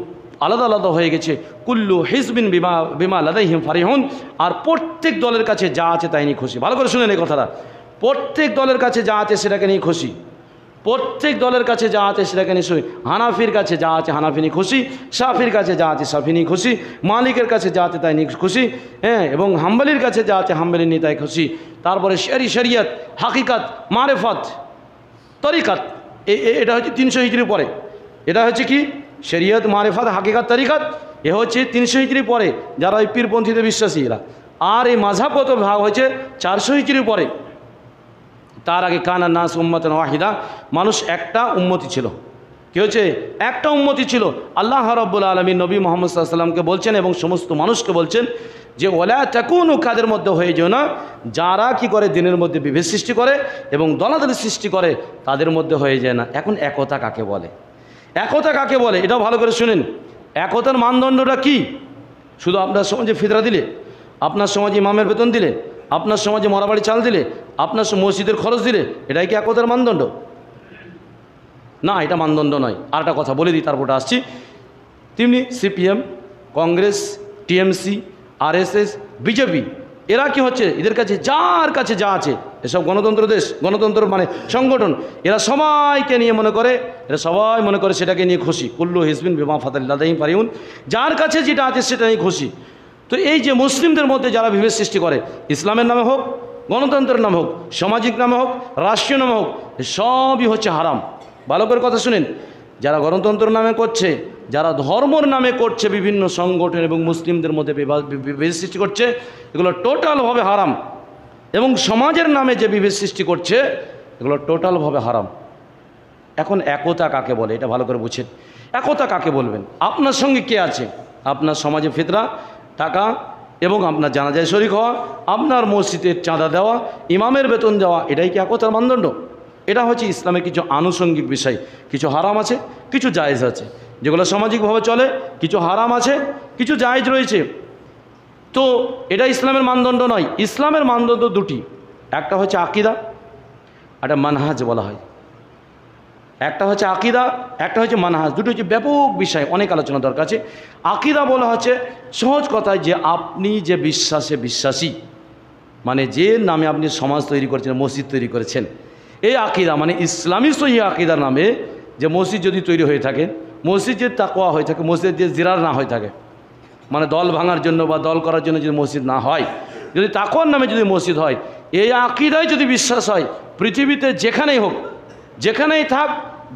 আলাদা আলাদা হয়ে গেছে। কুল্লু হিজবিন বিমা লাদাইহিম ফারিহুন, আর প্রত্যেক দলের কাছে যা আছে তাই নিয়ে খুশি। ভালো করে শুনেন এই কথাটা, প্রত্যেক দলের কাছে যা আছে সেটাকে নিয়ে খুশি, প্রত্যেক দলের কাছে যা আছে সেটাকে নিয়ে খুশি। হানাফির কাছে যা আছে হানাফি নিয়ে খুশি, শাফির কাছে যা আছে শাফি নিয়ে খুশি, মালিকের কাছে যা আছে তাই নিয়ে খুশি, হ্যাঁ, এবং হাম্বলির কাছে যা আছে হাম্বলি নিয়ে তাই খুশি। তারপরে শরিয়ত, হাকিকাত, মারেফত, তরিকাত, এটা হচ্ছে 300 হিজরির পরে। এটা হচ্ছে কি শরিয়ত, মারেফত, হাকিকাত, তরিকাত, এ হচ্ছে 300 হিজরির পরে যারা ওই পীরপন্থীতে বিশ্বাসী এরা। আর এই মাযহাব কত ভাগ হয়েছে 400 হিজরির পরে। তার আগে কানা নাস উম্মাতান ওয়াহিদা, মানুষ একটা উম্মতি ছিল। কি হচ্ছে? একটা উম্মতি ছিল। আল্লাহ রাব্বুল আলামিন নবী মুহাম্মদ সাল্লাল্লাহু আলাইহি ওয়াসাল্লামকে বলছেন এবং সমস্ত মানুষকে বলছেন যে ওয়ালা তাকুনু, কাদের মধ্যে হয়ে যেও না যারা কি করে দিনের মধ্যে বিভেদ সৃষ্টি করে এবং দলাদলি সৃষ্টি করে, তাদের মধ্যে হয়ে যায় না। এখন একতা কাকে বলে? একতা কাকে বলে এটাও ভালো করে শুনেন। একতার মানদণ্ডটা কি? শুধু আপনার সমাজে ফিতরা দিলে, আপনার সমাজে ইমামের বেতন দিলে, আপনার সমাজে মরাবাড়ি চাল দিলে, আপনার মসজিদের খরচ দিলে, এটাই কি একতার মানদণ্ড? না, এটা মানদণ্ড নয়। আর একটা কথা বলে দিই, তারপরটা আসছি। তেমনি CPM, Congress, TMC, RSS, BJP, এরা কি হচ্ছে, এদের কাছে যার কাছে যা আছে, এসব গণতন্ত্র দেশ, গণতন্ত্র মানে সংগঠন, এরা সবাইকে নিয়ে মনে করে, এরা সবাই মনে করে সেটাকে নিয়ে খুশি। কুল্লু হিজবিন বিমা লাদাইহিম ফারিহুন, যার কাছে যেটা আছে সেটা নিয়ে খুশি। তো এই যে মুসলিমদের মধ্যে যারা বিভেদ সৃষ্টি করে, ইসলামের নামে হোক, গণতন্ত্রের নামে হোক, সামাজিক নামে হোক, রাষ্ট্রীয় নামে হোক, সবই হচ্ছে হারাম। ভালো করে কথা শুনেন। যারা গণতন্ত্রের নামে করছে, যারা ধর্মর নামে করছে, বিভিন্ন সংগঠন এবং মুসলিমদের মধ্যে বিভেদ সৃষ্টি করছে, এগুলো টোটালভাবে হারাম। এবং সমাজের নামে যে বিভেদ সৃষ্টি করছে, এগুলো টোটালভাবে হারাম। এখন একতা কাকে বলে এটা ভালো করে বুঝেন। একতা কাকে বলবেন? আপনার সঙ্গে কে আছে? আপনার সমাজে ফিতরা, টাকা এবং আপনার জানাজায় শরীক হওয়া, আপনার মসজিদের চাঁদা দেওয়া, ইমামের বেতন দেওয়া, এটাই কি একতার মানদণ্ড? এটা হচ্ছে ইসলামের কিছু আনুষঙ্গিক বিষয়। কিছু হারাম আছে, কিছু জায়েজ আছে, যেগুলো সামাজিকভাবে চলে। কিছু হারাম আছে, কিছু জায়েজ রয়েছে। তো এটা ইসলামের মানদণ্ড নয়। ইসলামের মানদণ্ড দুটি, একটা হচ্ছে আকিদা, একটা মানহাজ বলা হয়। একটা হচ্ছে আকিদা, একটা হচ্ছে মানহাজ। দুটো হচ্ছে ব্যাপক বিষয়, অনেক আলোচনা দরকার আছে। আকিদা বলা হচ্ছে সহজ কথায় যে আপনি যে বিশ্বাসে বিশ্বাসী, মানে যে নামে আপনি সমাজ তৈরি করেছেন, মসজিদ তৈরি করেছেন, এই আকিদা মানে ইসলামী সহি আকিদার নামে যে মসজিদ যদি তৈরি হয়ে থাকে, মসজিদ যে তাকওয়া হয়ে থাকে, মসজিদ যে জিরার না হয়ে থাকে, মানে দল ভাঙার জন্য বা দল করার জন্য যদি মসজিদ না হয়, যদি তাকওয়ার নামে যদি মসজিদ হয়, এই আকিদায় যদি বিশ্বাস হয়, পৃথিবীতে যেখানেই হোক, যেখানেই থাক,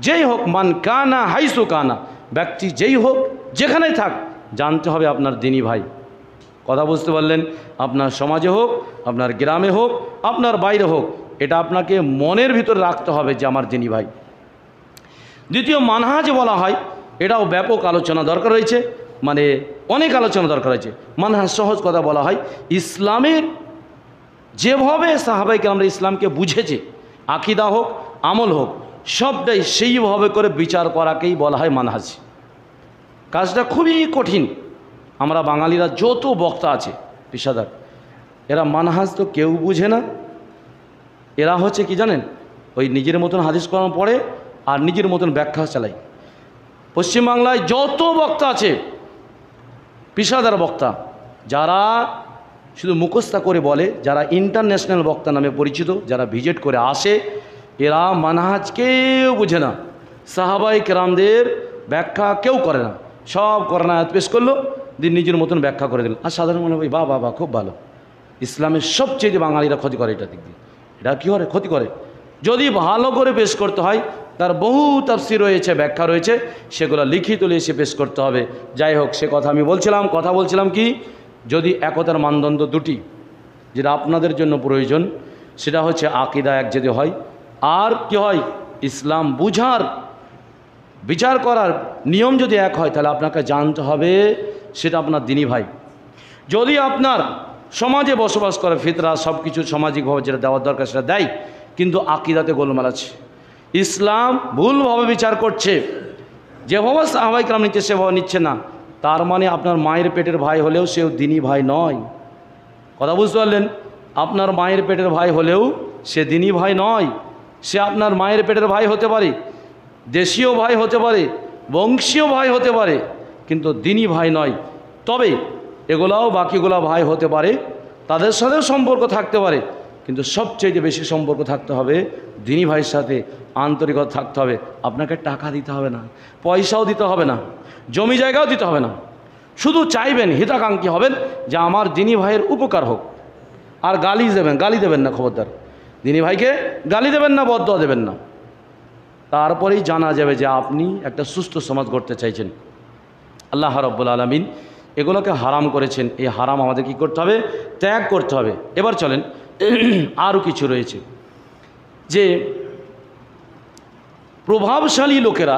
যেই হোক, মান কানা হাইসু কানা, ব্যক্তি যেই হোক, যেখানেই থাক, জানতে হবে আপনার দিনী ভাই। কথা বুঝতে পারলেন? আপনার সমাজে হোক, আপনার গ্রামে হোক, আপনার বাইরে হোক, এটা আপনাকে মনের ভিতরে রাখতে হবে যে আমার দিনী ভাই। দ্বিতীয় মানহাজ বলা হয়, এটাও ব্যাপক আলোচনা দরকার রয়েছে, মানে অনেক আলোচনা দরকার রয়েছে। মানহাজ সহজ কথা বলা হয়, ইসলামের যেভাবে সাহাবায়ে কেরামরা ইসলামকে বুঝেছে, আকিদা হোক, আমল হোক, সবটাই সেইভাবে করে বিচার করাকেই বলা হয় মানহাজ। কাজটা খুবই কঠিন। আমরা বাঙালিরা যত বক্তা আছে পেশাদার, এরা মানহাজ তো কেউ বুঝে না। এরা হচ্ছে কি জানেন, ওই নিজের মতন হাদিস কোরআন পড়ে আর নিজের মতন ব্যাখ্যা চালায়। পশ্চিমবাংলায় যত বক্তা আছে পেশাদার বক্তা, যারা শুধু মুখস্থ করে বলে, যারা ইন্টারন্যাশনাল বক্তা নামে পরিচিত, যারা ভিজিট করে আসে, এরা মানহাজ কেউ বুঝে না। সাহাবায়ে কেরামদের ব্যাখ্যা কেউ করে না। সব কোরআন আয়াত পেশ করলো, দিন নিজের মতন ব্যাখ্যা করে দিল। আর সাধারণ মনে হয় বাহ বাহ বাহ, খুব ভালো। ইসলামের সবচেয়ে বাঙালিরা ক্ষতি করে এটা দিক দিয়ে। এটা কী করে ক্ষতি করে? যদি ভালো করে পেশ করতে হয়, তার বহু তাফসীর রয়েছে, ব্যাখ্যা রয়েছে, সেগুলো লিখিত এসে পেশ করতে হবে। যাই হোক, সে কথা আমি বলছিলাম কি, যদি একতার মানদণ্ড দুটি, যেটা আপনাদের জন্য প্রয়োজন, সেটা হচ্ছে আকিদা এক যদি হয়, আর কি হয়, ইসলাম বুঝার, বিচার করার নিয়ম যদি এক হয়, তাহলে আপনাকে জানতে হবে সেটা আপনার দিনী ভাই। যদি আপনার সমাজে বসবাস করে, ফিতরা সব কিছু সামাজিকভাবে যেটা দেওয়ার দরকার সেটা দেয়, কিন্তু আকিদাতে গোলমাল আছে, ইসলাম ভুলভাবে বিচার করছে, যেভাবে সাহাবায়ে কেরাম নিচ্ছে সেভাবে নিচ্ছে না, তার মানে আপনার মায়ের পেটের ভাই হলেও সেও দিনী ভাই নয়। কথা বুঝতে পারলেন? আপনার মায়ের পেটের ভাই হলেও সে দিনী ভাই নয়। সে আপনার মায়ের পেটের ভাই হতে পারে, দেশীয় ভাই হতে পারে, বংশীয় ভাই হতে পারে, কিন্তু দিনী ভাই নয়। তবে এগুলাও বাকিগুলা ভাই হতে পারে, তাদের সাথেও সম্পর্ক থাকতে পারে, কিন্তু সবচেয়ে বেশি সম্পর্ক থাকতে হবে দিনী ভাইয়ের সাথে, আন্তরিকতা থাকতে হবে। আপনাকে টাকা দিতে হবে না, পয়সাও দিতে হবে না, জমি জায়গাও দিতে হবে না, শুধু চাইবেন, হিতাকাঙ্ক্ষী হবেন যে আমার দিনী ভাইয়ের উপকার হোক। আর গালি দেবেন না, খবরদার, দিনী ভাইকে গালি দেবেন না, বদদোয়া দেবেন না। তারপরেই জানা যাবে যে আপনি একটা সুস্থ সমাজ গড়তে চাইছেন। আল্লাহ রাব্বুল আলামিন এগুলোকে হারাম করেছেন। এই হারাম আমাদের কী করতে হবে? ত্যাগ করতে হবে। এবার চলেন, আরও কিছু রয়েছে যে প্রভাবশালী লোকেরা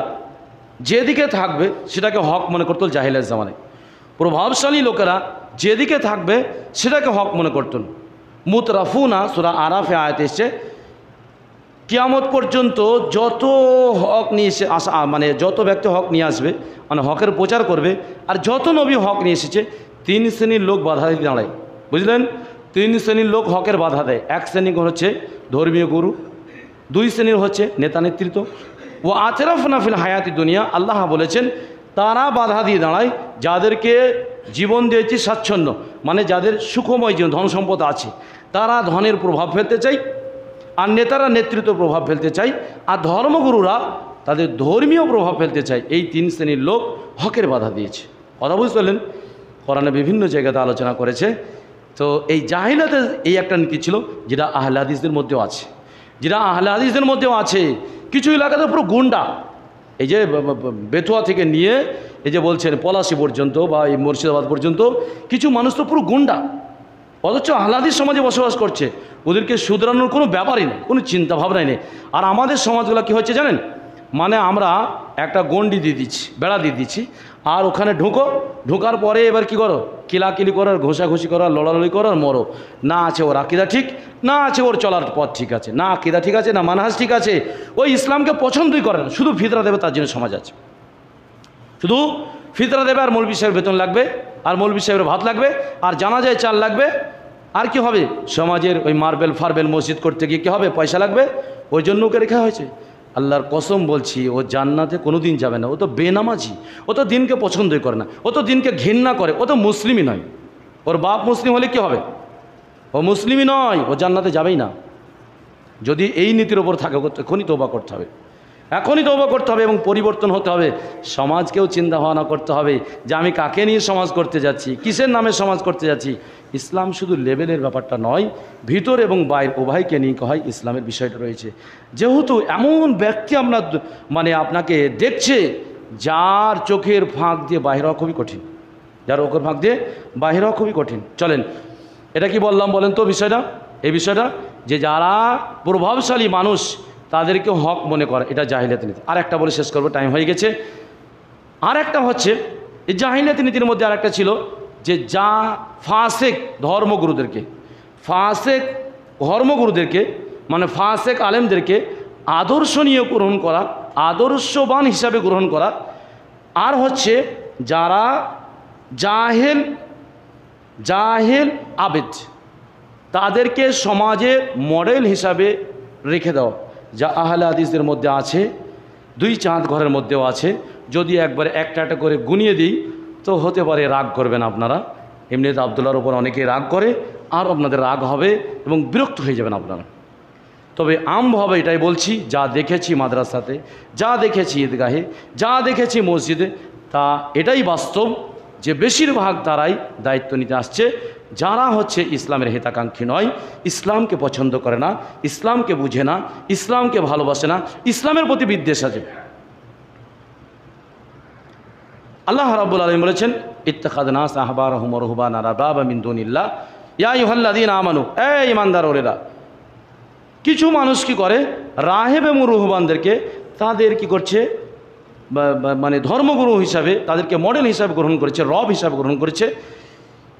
যেদিকে থাকবে সেটাকে হক মনে করত জাহিলিয়াত জামানায়। প্রভাবশালী লোকেরা যেদিকে থাকবে সেটাকে হক মনে করতেন। মুতরাফুনা সূরা আরাফে আয়াত এসেছে, কিয়ামত পর্যন্ত যত হক নিয়ে আসা, মানে যত ব্যক্তি হক নিয়ে আসবে, মানে হকের প্রচার করবে, আর যত নবী হক নিয়ে এসেছে, 3 শ্রেণীর লোক বাধা দিতে দাঁড়ায়। বুঝলেন? 3 শ্রেণীর লোক হকের বাধা দেয়। এক শ্রেণী হচ্ছে ধর্মীয় গুরু, 2 শ্রেণীর হচ্ছে নেতা নেতৃত্ব। ও আতরাফনা ফিল হায়াতি দুনিয়া, আল্লাহ বলেছেন তারা বাধা দিয়ে দাঁড়ায় যাদেরকে জীবন দিয়েছি স্বাচ্ছন্দ্য, মানে যাদের সুখময় জীবন, ধন সম্পদ আছে, তারা ধনের প্রভাব ফেলতে চায়, আর নেতারা নেতৃত্ব প্রভাব ফেলতে চায়, আর ধর্মগুরুরা তাদের ধর্মীয় প্রভাব ফেলতে চায়। এই 3 শ্রেণীর লোক হকের বাধা দিয়েছে। কথা বুঝতে পারলেন? কোরআনে বিভিন্ন জায়গাতে আলোচনা করেছে। তো এই জাহিলিয়াতের এই একটা নীতি ছিল, যেটা আহলে হাদিসদের মধ্যেও আছে, কিছু এলাকাতে পুরো গুন্ডা। এই যে বেথুয়া থেকে নিয়ে এই যে বলছেন পলাশী পর্যন্ত বা এই মুর্শিদাবাদ পর্যন্ত কিছু মানুষ তো পুরো গুন্ডা, অথচ আহলে হাদিস সমাজে বসবাস করছে। ওদেরকে শুধরানোর কোনো ব্যাপারই নেই, কোনো চিন্তা ভাবনাই নেই। আর আমাদের সমাজগুলো কী হচ্ছে জানেন? মানে আমরা একটা গণ্ডি দিয়ে দিচ্ছি, বেড়া দিয়ে দিচ্ছি, আর ওখানে ঢোকার পরে এবার কি করো? কিলাকিলি করার, ঘষাঘষি করার, লড়ালড়ি করার, মরো। না আছে ওর আকিদা ঠিক, না আছে ওর চলার পথ ঠিক আছে, না আকিদা ঠিক আছে, না মানহাজ ঠিক আছে, ওই ইসলামকে পছন্দই করে না, শুধু ফিতরা দেবে তার জন্য সমাজ আছে। শুধু ফিতরা দেবে, আর মৌলবি সাহেবের বেতন লাগবে, আর মৌলবি সাহেবের ভাত লাগবে, আর জানাজায় চাল লাগবে, আর কি হবে? সমাজের ওই মার্বেল ফার্বেল মসজিদ করতে গিয়ে কী হবে? পয়সা লাগবে। ওই জন্য ওকে রেখা হয়েছে। আল্লাহর কসম বলছি, ও জান্নাতে কোনো দিন যাবে না। ও তো বেনামাজি, ও তো দিনকে পছন্দই করে না, ও তো দিনকে ঘৃণা করে, ও তো মুসলিমই নয়। ওর বাপ মুসলিম হলে কি হবে? ও মুসলিমই নয়, ও জান্নাতে যাবেই না। যদি এই নীতির ওপর থাকে, এখনই তওবা করতে হবে, এখনই তওবা করতে হবে এবং পরিবর্তন হতে হবে। সমাজকেও চিন্তা ভাবনা করতে হবে যে আমি কাকে নিয়ে সমাজ করতে যাচ্ছি, কিসের নামে সমাজ করতে যাচ্ছি। ইসলাম শুধু লেভেলের ব্যাপারটা নয়, ভিতর এবং বাইরে উভয়কে নিয়ে হয় ইসলামের বিষয়টা রয়েছে। যেহেতু এমন ব্যক্তি আমরা মানে আপনাকে দেখছে যার চোখের ফাঁক দিয়ে বাহির হওয়া খুবই কঠিন, যার ওখর ফাঁক দিয়ে বাহির হওয়া খুবই কঠিন। চলেন, এটা কি বললাম বলেন তো বিষয়টা? এই বিষয়টা যে যারা প্রভাবশালী মানুষ তাদেরকে হক মনে করে, এটা জাহিলিয়াত নীতি। আর একটা বলে শেষ করবো, টাইম হয়ে গেছে। আর একটা হচ্ছে এই জাহিলিয়াত নীতির মধ্যে আর একটা ছিল যে যা ফাসেক ধর্মগুরুদেরকে মানে ফাসেক আলেমদেরকে আদর্শনীয় গ্রহণ করা, আদর্শবান হিসাবে গ্রহণ করা। আর হচ্ছে যারা জাহেল আবেদ, তাদেরকে সমাজে মডেল হিসাবে রেখে দাও। যা আহলে হাদিসদের মধ্যে আছে, 2 চাঁদ ঘরের মধ্যেও আছে। যদি একবার একটা একটা করে গুনিয়ে দিই তো হতে পারে রাগ করবেন আপনারা। এমনিতে আবদুল্লাহর ওপর অনেকেই রাগ করে, আর আপনাদের রাগ হবে এবং বিরক্ত হয়ে যাবেন আপনারা। তবে আমভাবে এটাই বলছি, যা দেখেছি মাদ্রাসাতে, যা দেখেছি ঈদগাহে, যা দেখেছি মসজিদে, তা এটাই বাস্তব যে বেশিরভাগ তারাই দায়িত্ব নিতে আসছে যারা হচ্ছে ইসলামের হিতাকাঙ্ক্ষী নয়, ইসলামকে পছন্দ করে না, ইসলামকে বুঝে না, ইসলামকে ভালোবাসে না, ইসলামের প্রতি বিদ্বেষ আছে। আল্লাহ রাব্বুল আলামিন বলেছেন, ইত্তাখাযনাস আহবারহুম ওয়া রুহবানা আরবাবা মিন দুনিল্লাহ ইয়া আইয়ুহাল্লাযীনা আমানু, এই ঈমানদাররা। কিছু মানুষ কি করে, রাহেব এবং রুহবানদেরকে তাদের কি করছে, মানে ধর্মগুরু হিসাবে, তাদেরকে মডেল হিসাবে গ্রহণ করেছে, রব হিসাবে গ্রহণ করেছে।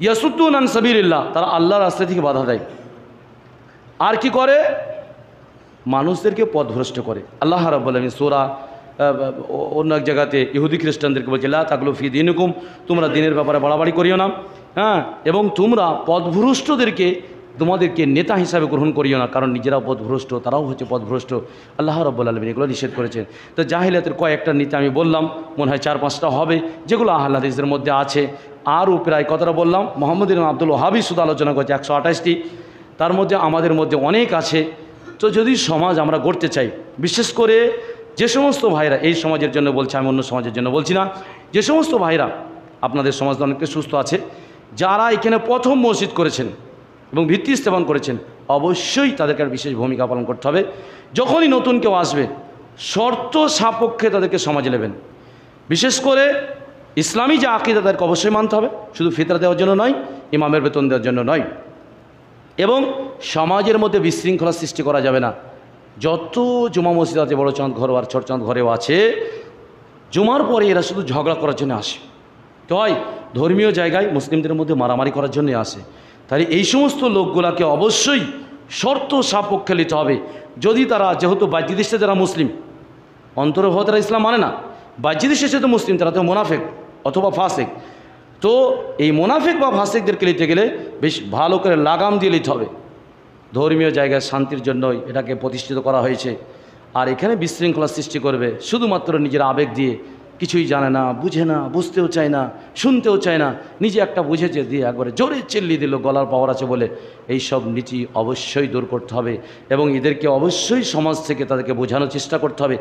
ইয়াসুদ্দুন আন সাবিলিল্লাহ, তারা আল্লাহর রাস্তা থেকে বাধা দেয়। আর কি করে, মানুষদেরকে পথভ্রষ্ট করে। আল্লাহ রাব্বুল আলামিন সূরা অন্য এক জায়গাতে ইহুদি খ্রিস্টানদেরকে বলছে লা তাগলু ফি দীনিকুম, তোমরা দিনের ব্যাপারে বাড়াবাড়ি করিও না, হ্যাঁ, এবং তোমরা পথভ্রষ্টদেরকে তোমাদেরকে নেতা হিসাবে গ্রহণ করিও না, কারণ নিজেরাও পথভ্রষ্ট, তারাও হচ্ছে পথভ্রষ্ট। আল্লাহ রাব্বুল আলামিন এগুলো নিষেধ করেছেন। তো জাহিলিয়াতের কয়েকটা নীতি আমি বললাম, মনে হয় 4-5টা হবে, যেগুলো আহলে হাদিসের মধ্যে আছে। আরও প্রায় কতটা বললাম, মোহাম্মদ ইবনে আব্দুল ওয়াহাবই শুধু আলোচনা করেছে 128টি, তার মধ্যে আমাদের মধ্যে অনেক আছে। তো যদি সমাজ আমরা গড়তে চাই, বিশেষ করে যে সমস্ত ভাইরা এই সমাজের জন্য বলছে, আমি অন্য সমাজের জন্য বলছি না, যে সমস্ত ভাইরা আপনাদের সমাজ অনেকটা সুস্থ আছে, যারা এখানে প্রথম মসজিদ করেছেন এবং ভিত্তি স্থাপন করেছেন, অবশ্যই তাদেরকে বিশেষ ভূমিকা পালন করতে হবে। যখনই নতুন কেউ আসবে, শর্ত সাপেক্ষে তাদেরকে সমাজে নেবেন। বিশেষ করে ইসলামী যে আকীদা তাদেরকে অবশ্যই মানতে হবে, শুধু ফিতরা দেওয়ার জন্য নয়, ইমামের বেতন দেওয়ার জন্য নয়। এবং সমাজের মধ্যে বিশৃঙ্খলা সৃষ্টি করা যাবে না। যত জুমা মসজিদ আছে, বড় চাঁদ ঘর আর ছোট চাঁদ ঘরেও আছে, জুমার পরে এরা শুধু ঝগড়া করার জন্য আসে, তাই ধর্মীয় জায়গায় মুসলিমদের মধ্যে মারামারি করার জন্য আসে। তাই এই সমস্ত লোকগুলাকে অবশ্যই শর্ত সাপেক্ষে নিতে হবে। যদি তারা, যেহেতু বাহ্যিক দৃষ্টিতে যারা মুসলিম, অন্তরভাবে তারা ইসলাম মানে না, বাহ্যিক দৃষ্টিতে তো মুসলিম, তারা তো মুনাফিক অথবা ফাসিক। তো এই মুনাফিক বা ফাসিকদেরকে নিতে গেলে বেশ ভালো করে লাগাম দিয়ে নিতে হবে। ধর্মীয় জায়গায় শান্তির জন্যই এটাকে প্রতিষ্ঠিত করা হয়েছে। আর এখানে বিশৃঙ্খলা সৃষ্টি করবে শুধুমাত্র নিজের আবেগ দিয়ে, কিছুই জানে না, বুঝে না, বুঝতেও চায় না, শুনতেও চায় না, নিজে একটা বুঝেছে দিয়ে একবারে জোরে চিল্লি দিল, গলার পাওয়ার আছে বলে। এই সব নীতি অবশ্যই দূর করতে হবে এবং এদেরকে অবশ্যই সমাজ থেকে তাদেরকে বোঝানোর চেষ্টা করতে হবে।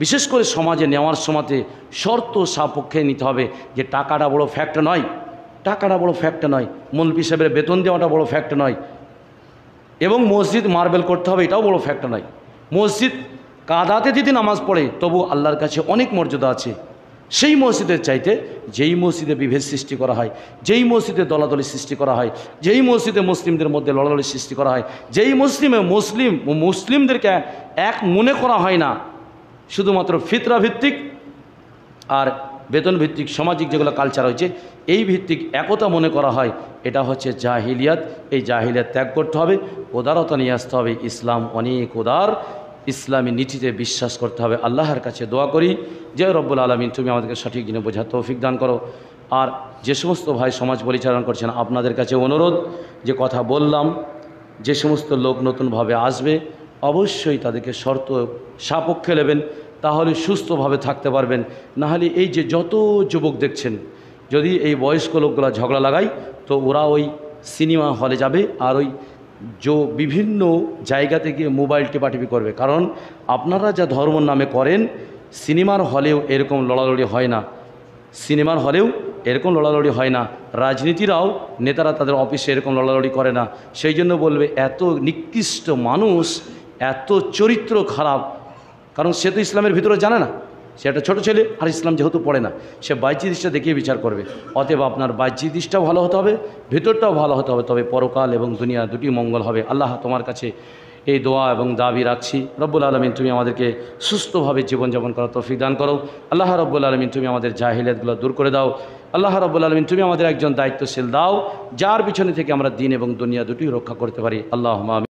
বিশেষ করে সমাজে নেওয়ার সময়তে শর্ত সাপেক্ষে নিতে হবে, যে টাকাটা বড় ফ্যাক্ট নয়, টাকাটা বড় ফ্যাক্ট নয়, মৌলভী সাহেবের বেতন দেওয়াটা বড় ফ্যাক্ট নয়, এবং মসজিদ মার্বেল করতে হবে এটাও বড় ফ্যাক্ট নয়। মসজিদ কাদাতে যদি নামাজ পড়ে তবু আল্লাহর কাছে অনেক মর্যাদা আছে। সেই মসজিদের চাইতে যেই মসজিদে বিভেদ সৃষ্টি করা হয়, যেই মসজিদে দলাদলি সৃষ্টি করা হয়, যেই মসজিদে মুসলিমদের মধ্যে লড়ালড়ি সৃষ্টি করা হয়, যেই মুসলিমদেরকে এক মনে করা হয় না, শুধুমাত্র ফিতরা ভিত্তিক আর বেতন ভিত্তিক সামাজিক যেগুলো কালচার হয়েছে এই ভিত্তিক একতা মনে করা হয়, এটা হচ্ছে জাহিলিয়াত। এই জাহিলিয়াত ত্যাগ করতে হবে, উদারতা নিয়ে আসতে হবে। ইসলাম অনেক উদার, ইসলামী নীতিতে বিশ্বাস করতে হবে। আল্লাহর কাছে দোয়া করি যে রব্বুল আলামিন তুমি আমাদেরকে সঠিক জিনিস বোঝার তৌফিক দান করো। আর যে সমস্ত ভাই সমাজ পরিচালনা করছেন, আপনাদের কাছে অনুরোধ, যে কথা বললাম, যে সমস্ত লোক নতুনভাবে আসবে অবশ্যই তাদেরকে শর্ত সাপেক্ষে নেবেন, তাহলে সুস্থভাবে থাকতে পারবেন। নাহলে এই যে যত যুবক দেখছেন, যদি এই বয়স্ক লোকগুলো ঝগড়া লাগায় তো ওরা ওই সিনেমা হলে যাবে আর ওই বিভিন্ন জায়গা থেকে মোবাইল টেপাটেপি করবে। কারণ আপনারা যা ধর্মর নামে করেন, সিনেমার হলেও এরকম লড়ালড়ি হয় না, সিনেমার হলেও এরকম লড়ালড়ি হয় না। রাজনীতিরাও নেতারা তাদের অফিসে এরকম লড়ালড়ি করে না। সেই জন্য বলবে এত নিকৃষ্ট মানুষ, এত চরিত্র খারাপ, কারণ সে তো ইসলামের ভিতরে জানে না, সে একটা ছোটো ছেলে আর ইসলাম যেহেতু পড়ে না, সে বাহ্যিক দৃষ্টি দেখিয়ে বিচার করবে। অতএব আপনার বাহ্যিক দৃষ্টিটাও ভালো হতে হবে, ভিতরটাও ভালো হতে হবে, তবে পরকাল এবং দুনিয়া দুটি মঙ্গল হবে। আল্লাহ তোমার কাছে এই দোয়া এবং দাবি রাখছি, রব্বুল আলামিন তুমি আমাদেরকে সুস্থভাবে জীবনযাপন করার তৌফিক দান করো। আল্লাহ রব্বুল আলামিন তুমি আমাদের জাহিলিয়াতগুলো দূর করে দাও। আল্লাহ রব্বুল আলামিন তুমি আমাদের একজন দায়িত্বশীল দাও, যার পিছনে থেকে আমরা দিন এবং দুনিয়া দুটি রক্ষা করতে পারি। আল্লাহুম্মা